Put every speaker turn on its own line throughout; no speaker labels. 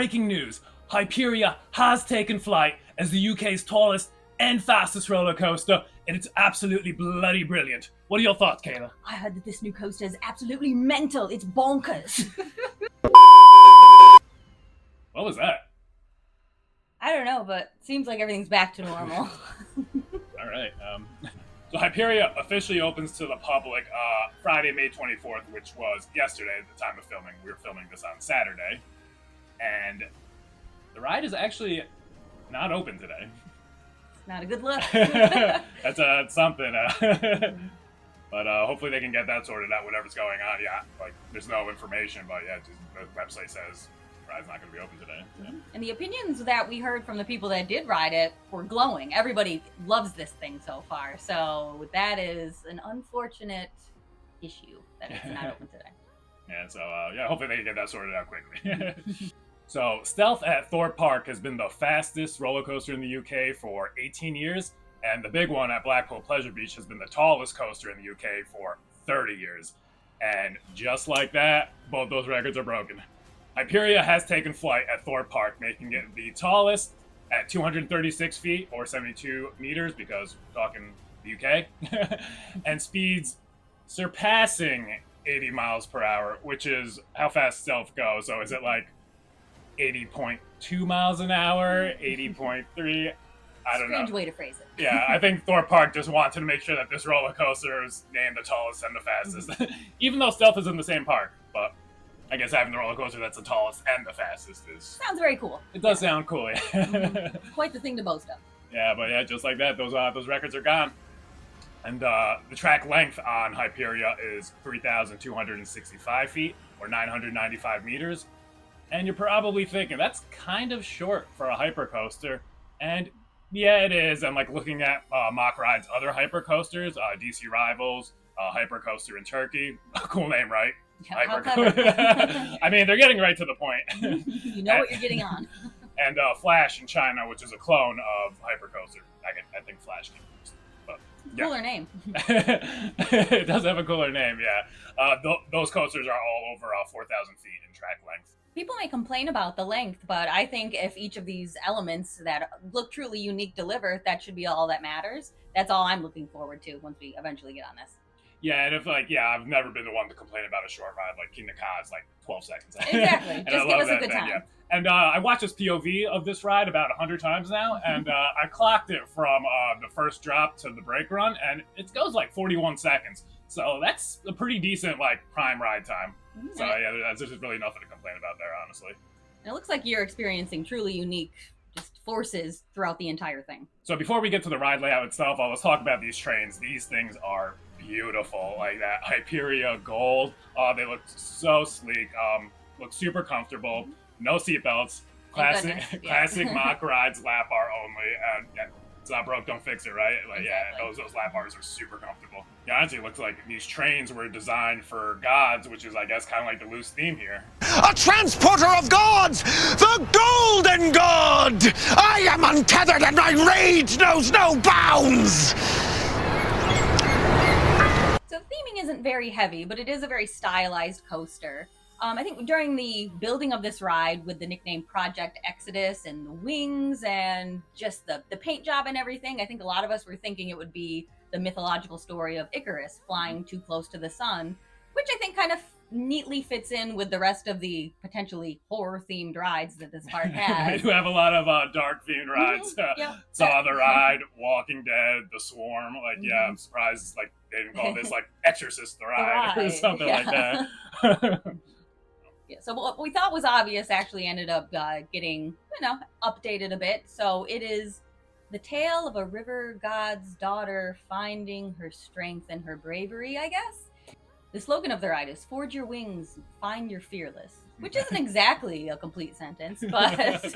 breaking news. Hyperia has taken flight as the UK's tallest and fastest roller coaster, and it's absolutely bloody brilliant. What are your thoughts, Kayla?
I heard that this new coaster is absolutely mental. It's bonkers.
What was that?
I don't know, but seems like everything's back to normal.
All right. So Hyperia officially opens to the public Friday, May 24th, which was yesterday at the time of filming. We were filming this on Saturday. And the ride is actually not open today.
It's not a good look.
That's something. But hopefully they can get that sorted out, whatever's going on. Yeah, like there's no information, but yeah, just, the website says the ride's not going to be open today. So.
And the opinions that we heard from the people that did ride it were glowing. Everybody loves this thing so far. So that is an unfortunate issue that it's not open today.
Yeah, so hopefully they can get that sorted out quickly. So Stealth at Thorpe Park has been the fastest roller coaster in the UK for 18 years, and the big one at Blackpool Pleasure Beach has been the tallest coaster in the UK for 30 years. And just like that, both those records are broken. Hyperia has taken flight at Thorpe Park, making it the tallest at 236 feet or 72 meters, because we're talking the UK, and speeds surpassing 80 miles per hour, which is how fast Stealth goes. So is it like 80.2 miles an hour, 80.3? I don't know.
Strange way to phrase it.
Yeah, I think Thorpe Park just wanted to make sure that this roller coaster is named the tallest and the fastest. Even though Stealth is in the same park, but I guess having the roller coaster that's the tallest and the fastest is...
Sounds very cool.
It does sound cool, yeah.
Quite the thing to boast of.
Yeah, but yeah, just like that, those records are gone. And the track length on Hyperia is 3,265 feet, or 995 meters. And you're probably thinking, that's kind of short for a hypercoaster. And yeah, it is. I'm like looking at Mock Ride's other hypercoasters, DC Rivals, Hypercoaster in Turkey. Cool name, right?
Yeah, how clever.
I mean, they're getting right to the point.
You know what you're getting on.
And Flash in China, which is a clone of Hypercoaster. I think Flash came first. But, yeah.
Cooler name.
It does have a cooler name, yeah. Those coasters are all over 4,000 feet in track length.
People may complain about the length, but I think if each of these elements that look truly unique deliver, that should be all that matters. That's all I'm looking forward to once we eventually get on this.
Yeah, and if I've never been the one to complain about a short ride. Like King of Ka is like 12 seconds.
Exactly. Just give us a good time.
Yeah. And I watched this POV of this ride about 100 times now, and I clocked it from the first drop to the brake run, and it goes like 41 seconds. So that's a pretty decent prime ride time. Mm-hmm. So yeah, there's just really nothing to complain about there, honestly.
And it looks like you're experiencing truly unique forces throughout the entire thing.
So before we get to the ride layout itself, let's talk about these trains. These things are beautiful, like that Hyperia Gold. They look so sleek. Look super comfortable. No seatbelts. Classic Mock Rides lap bar only. And yeah, it's not broke, don't fix it, right? Exactly. Yeah, those lap bars are super comfortable. Yeah, honestly, it looks like these trains were designed for gods, which is, I guess, kind of like the loose theme here.
A transporter of gods! The golden god! I am untethered and my rage knows no bounds!
So theming isn't very heavy, but it is a very stylized coaster. I think during the building of this ride with the nickname Project Exodus and the wings and just the paint job and everything, I think a lot of us were thinking it would be the mythological story of Icarus flying too close to the sun, which I think kind of neatly fits in with the rest of the potentially horror-themed rides that this park has.
They do have a lot of dark-themed rides.
Yeah.
Saw the Ride, Walking Dead, The Swarm. Yeah, I'm surprised they didn't call this Exorcist the Ride or something like that.
Yeah, so what we thought was obvious actually ended up getting, updated a bit. So it is the tale of a river god's daughter finding her strength and her bravery, I guess. The slogan of the ride is "Forge your wings, find your fearless," which isn't exactly a complete sentence, but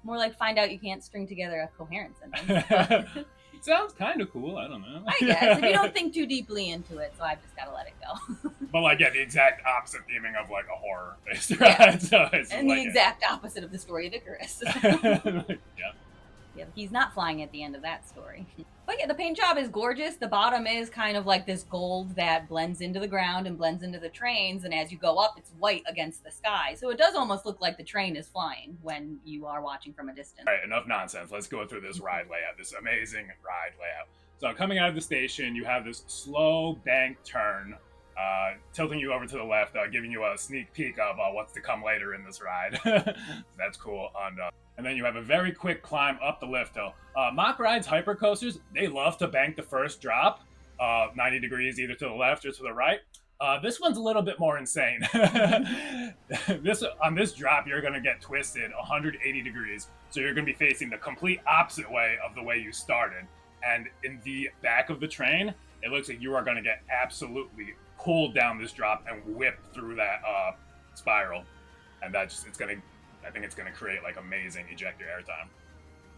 more like find out you can't string together a coherent sentence.
It sounds kind of cool. I don't know.
I guess if you don't think too deeply into it, so I've just got to let it go.
But the exact opposite theming of a horror-based ride. So it's
and the exact opposite of the story of Icarus.
Yeah.
Yeah, he's not flying at the end of that story. But yeah, the paint job is gorgeous. The bottom is kind of like this gold that blends into the ground and blends into the trains, and as you go up, it's white against the sky. So it does almost look like the train is flying when you are watching from a distance.
All right, enough nonsense. Let's go through this ride layout, this amazing ride layout. So coming out of the station, you have this slow bank turn, tilting you over to the left, giving you a sneak peek of what's to come later in this ride. That's cool. And then you have a very quick climb up the lift hill. Mock rides, hypercoasters, they love to bank the first drop, 90 degrees either to the left or to the right. This one's a little bit more insane. On this drop, you're going to get twisted 180 degrees. So you're going to be facing the complete opposite way of the way you started. And in the back of the train, it looks like you are going to get absolutely pulled down this drop and whipped through that spiral. And I think it's going to create like amazing ejector airtime.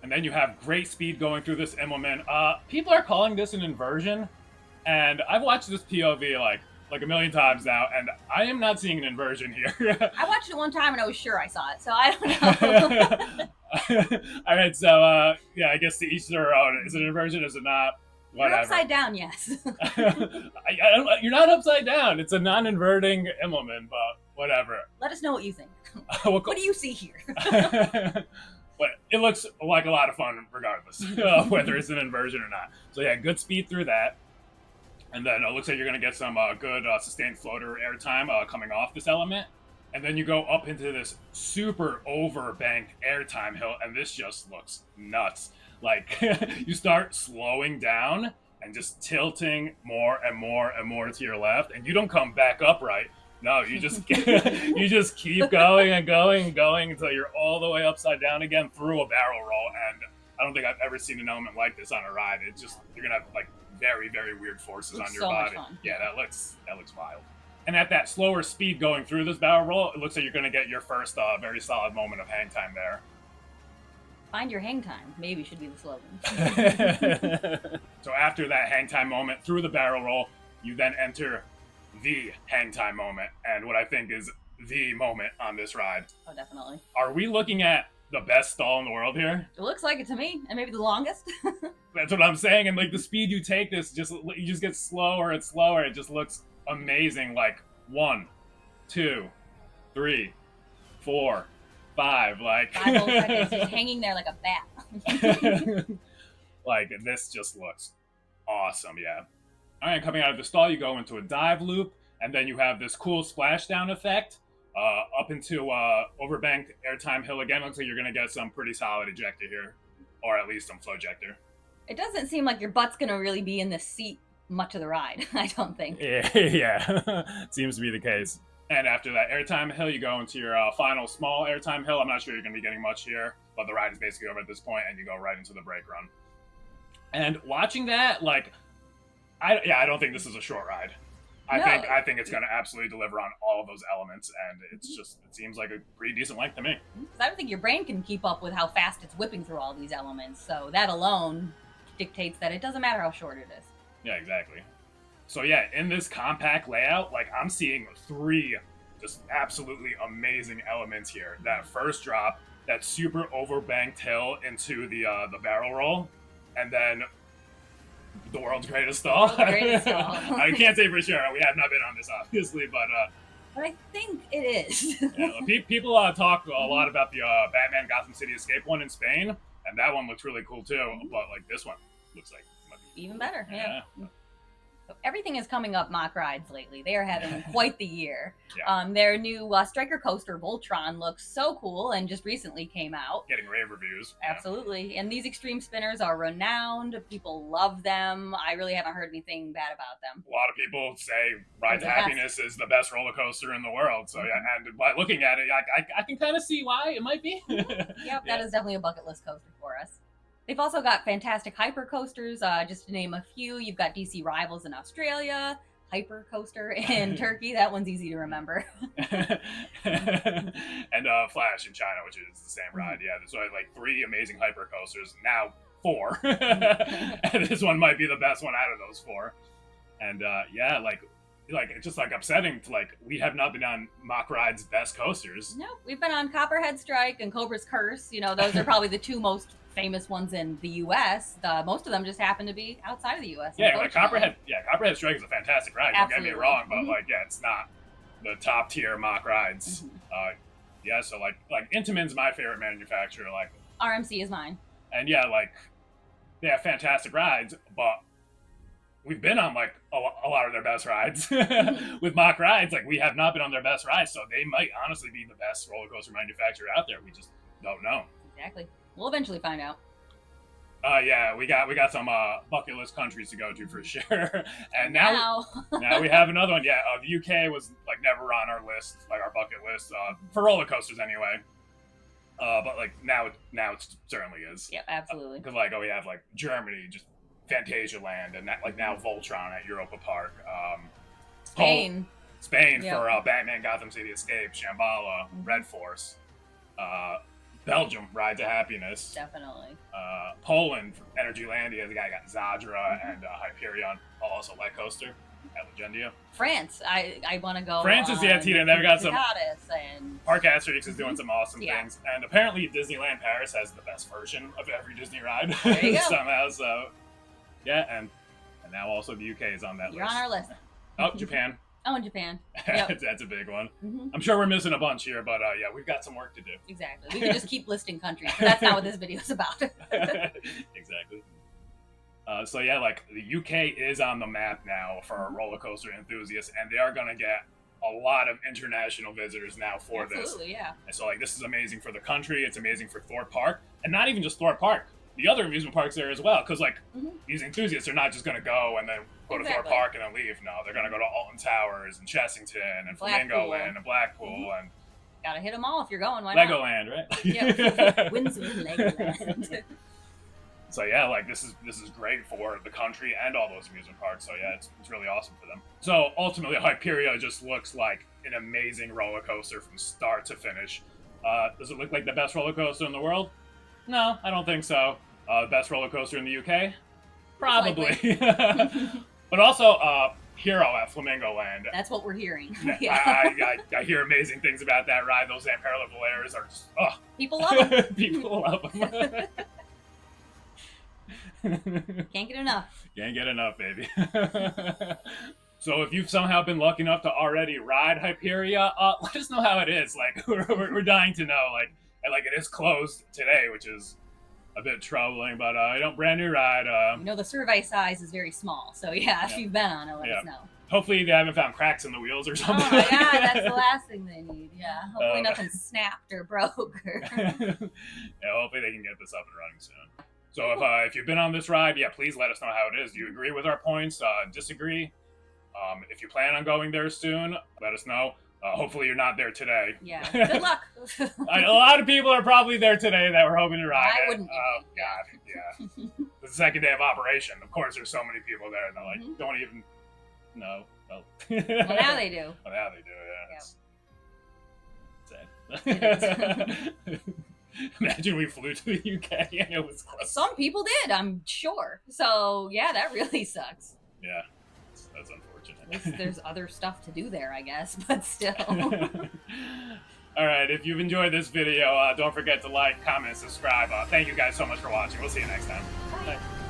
And then you have great speed going through this Immelman. People are calling this an inversion. And I've watched this POV like a million times now, and I am not seeing an inversion here.
I watched it one time and I was sure I saw it, so I don't know.
All right, so yeah, I guess to each their own. Is it an inversion? Is it not? Whatever.
You're upside down, yes.
You're not upside down. It's a non-inverting Immelman, but whatever.
Let us know what you think.
What
do you see here?
But it looks like a lot of fun regardless, whether it's an inversion or not. So yeah, good speed through that. And then it looks like you're going to get some good sustained floater airtime coming off this element. And then you go up into this super overbanked airtime hill, and this just looks nuts. Like, you start slowing down and just tilting more and more and more to your left, and you don't come back up right. No, you just you just keep going and going and going until you're all the way upside down again through a barrel roll. And I don't think I've ever seen an element like this on a ride. It's just, you're going to have like very, very weird forces on your body. Yeah, that looks wild. And at that slower speed going through this barrel roll, it looks like you're going to get your first very solid moment of hang time there.
Find your hang time, maybe should be the slogan.
So after that hang time moment through the barrel roll, you then enter the hang time moment, and what I think is the moment on this ride.
Oh, definitely.
Are we looking at the best stall in the world here?
It looks like it to me, and maybe the longest.
That's what I'm saying, and like the speed you take this, you just get slower and slower. It just looks amazing. Like 1, 2, 3, 4, 5. Like
5 whole seconds, just hanging there like a bat.
Like, this just looks awesome. Yeah. All right, coming out of the stall, you go into a dive loop, and then you have this cool splashdown effect up into overbanked airtime hill again. Looks like you're going to get some pretty solid ejector here, or at least some flow ejector.
It doesn't seem like your butt's going to really be in the seat much of the ride, I don't think.
Yeah. Seems to be the case. And after that airtime hill, you go into your final small airtime hill. I'm not sure you're going to be getting much here, but the ride is basically over at this point, and you go right into the brake run. And watching that, like, I don't think this is a short ride. I think it's going to absolutely deliver on all of those elements, and it seems like a pretty decent length to me.
I don't think your brain can keep up with how fast it's whipping through all these elements, so that alone dictates that it doesn't matter how short it is.
Yeah, exactly. So yeah, in this compact layout, like, I'm seeing 3 just absolutely amazing elements here. That first drop, that super overbanked hill into the barrel roll, and then the world's greatest stall. I can't say for sure. We have not been on this, obviously, but
I think it is.
Yeah, people talk a lot about the Batman Gotham City Escape one in Spain, and that one looks really cool too. But like, this one looks like it might be
even better. Yeah. So everything is coming up mock rides lately. They are having quite the year.
Yeah.
Their new striker coaster Voltron looks so cool and just recently came out.
Getting rave reviews.
Absolutely. Yeah. And these extreme spinners are renowned. People love them. I really haven't heard anything bad about them.
A lot of people say Ride to Happiness is the best roller coaster in the world. So yeah, and by looking at it, I can kind of see why it might be.
Yep, that is definitely a bucket list coaster for us. They've also got fantastic hyper coasters, just to name a few. You've got DC Rivals in Australia, Hyper Coaster in Turkey. That one's easy to remember.
And Flash in China, which is the same ride. Yeah, there's like 3 amazing hyper coasters. Now 4. And this one might be the best one out of those 4. And yeah, like it's just like upsetting to, like, we have not been on Mock Ride's best coasters.
No, we've been on Copperhead Strike and Cobra's Curse. You know, those are probably the 2 most famous ones in the U.S. Most of them just happen to be outside of the U.S.
Yeah, like Copperhead Strike is a fantastic ride.
Absolutely.
Don't get me wrong, but like, yeah, it's not the top tier mock rides. Yeah, so like Intamin's my favorite manufacturer. Like
RMC is mine.
And yeah, like they have fantastic rides, but we've been on like a lot of their best rides with mock rides. Like we have not been on their best rides, so they might honestly be the best roller coaster manufacturer out there. We just don't know.
Exactly. We'll eventually find out.
Yeah, we got some bucket list countries to go to for sure. And now we have another one. Yeah, the UK was like never on our list, like our bucket list for roller coasters anyway. But like now it certainly is.
Yeah, absolutely.
Because like we have like Germany, just Phantasialand, and like now Voltron at Europa Park.
Spain
for Batman: Gotham City Escape, Shambhala, Red Force. Belgium, Ride to Happiness.
Definitely.
Poland, Energylandia, the guy got Zadra and Hyperia, also light coaster at Legendia.
France, I want to go.
France is Tina. They've got some.
And
Park Asterix is doing some awesome things, and apparently Disneyland Paris has the best version of every Disney ride
there you go.
somehow. So, yeah, and now also the UK is on that list.
You're on our list.
Oh, Japan.
Oh, in Japan. Yep.
That's a big one. I'm sure we're missing a bunch here, but yeah, we've got some work to do.
Exactly. We can just keep listing countries, but that's not what this video is about.
Exactly. So yeah, like the UK is on the map now for roller coaster enthusiasts, and they are going to get a lot of international visitors now for this.
Absolutely, yeah.
And so like this is amazing for the country. It's amazing for Thorpe Park, and not even just Thorpe Park. The other amusement parks there as well, because like these enthusiasts are not just going to go and then go to Thorpe Park and then leave. No, they're going to go to Alton Towers and Chessington and Flamingo Land and Blackpool and
gotta hit them all if you're going. Why
Legoland, right?
Yeah, Windsor Legoland.
So yeah, like this is great for the country and all those amusement parks. So yeah, it's really awesome for them. So ultimately, Hyperia just looks like an amazing roller coaster from start to finish. Does it look like the best roller coaster in the world? No, I don't think so. Best roller coaster in the UK? Probably. But also, Hero at Flamingo Land.
That's what we're hearing.
I hear amazing things about that ride. Those unparalleled layers are just,
people love them.
People love them.
Can't get enough.
Can't get enough, baby. So if you've somehow been lucky enough to already ride Hyperia, let us know how it is. Like we're dying to know. Like it is closed today, which is a bit troubling. But brand new ride.
The survey size is very small, so yeah, if you've been on it, let us know.
Hopefully they haven't found cracks in the wheels or something.
Oh my god, that's the last thing they need. Yeah, hopefully nothing snapped or broke.
Yeah, hopefully they can get this up and running soon. So if you've been on this ride, yeah, please let us know how it is. Do you agree with our points? Disagree? If you plan on going there soon, let us know. Hopefully you're not there today.
Yeah, good luck.
A lot of people are probably there today that were hoping to ride
I
it.
wouldn't.
Oh, God, yeah. It's the second day of operation. Of course, there's so many people there, and they're like, don't even know. Well,
now they do.
Well, now they do, yeah.
Sad.
Imagine we flew to the UK and it was close.
Some people did, I'm sure. So, yeah, that really sucks.
Yeah, that's unfortunate.
At least there's other stuff to do there, I guess, but still.
All right, if you've enjoyed this video, don't forget to like, comment, subscribe. Thank you guys so much for watching. We'll see you next time.
Bye.
Bye.